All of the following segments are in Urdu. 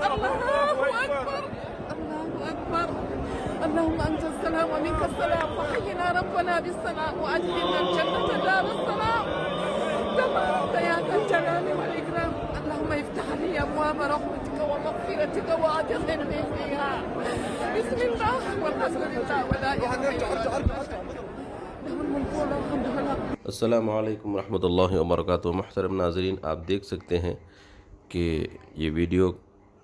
الله أكبر. الله أكبر. اللهم أنت السلام ومنك السلام، فحينا ربنا بالسلام وأدخلنا الجنة دار السلام. تبارك يا ذا الجلال والإكرام. اللهم افتح لي أبواب رحمتك ومغفرتك وأدخلني فيها. بسم الله والحمد لله ولا إله إلا الله. له الملك وله الحمد وله. السلام علیکم ورحمۃ اللہ وبرکاتہ۔ محترم ناظرین، آپ دیکھ سکتے ہیں کہ یہ ویڈیو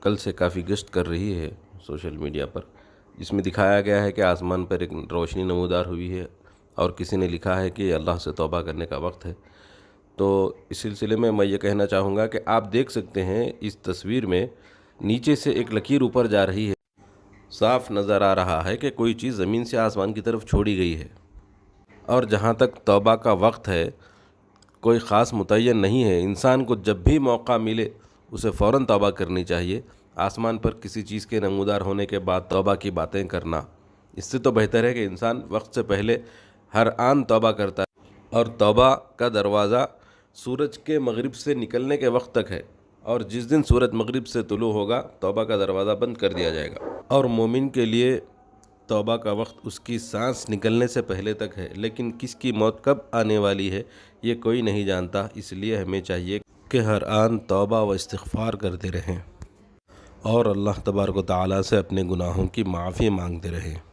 کل سے کافی گشت کر رہی ہے سوشل میڈیا پر، جس میں دکھایا گیا ہے کہ آسمان پر ایک روشنی نمودار ہوئی ہے اور کسی نے لکھا ہے کہ یہ اللہ سے توبہ کرنے کا وقت ہے۔ تو اس سلسلے میں یہ کہنا چاہوں گا کہ آپ دیکھ سکتے ہیں اس تصویر میں نیچے سے ایک لکیر اوپر جا رہی ہے، صاف نظر آ رہا ہے کہ کوئی چیز زمین سے آسمان کی طرف چھوڑی گئی ہے۔ اور جہاں تک توبہ کا وقت ہے، کوئی خاص متعین نہیں ہے، انسان کو جب بھی موقع ملے اسے فوراً توبہ کرنی چاہیے۔ آسمان پر کسی چیز کے نمودار ہونے کے بعد توبہ کی باتیں کرنا، اس سے تو بہتر ہے کہ انسان وقت سے پہلے ہر آن توبہ کرتا ہے۔ اور توبہ کا دروازہ سورج کے مغرب سے نکلنے کے وقت تک ہے، اور جس دن سورج مغرب سے طلوع ہوگا توبہ کا دروازہ بند کر دیا جائے گا۔ اور مومن کے لیے توبہ کا وقت اس کی سانس نکلنے سے پہلے تک ہے، لیکن کس کی موت کب آنے والی ہے یہ کوئی نہیں جانتا، اس لیے ہمیں چاہیے کہ ہر آن توبہ و استغفار کرتے رہیں اور اللہ تبارک و تعالیٰ سے اپنے گناہوں کی معافی مانگتے رہیں۔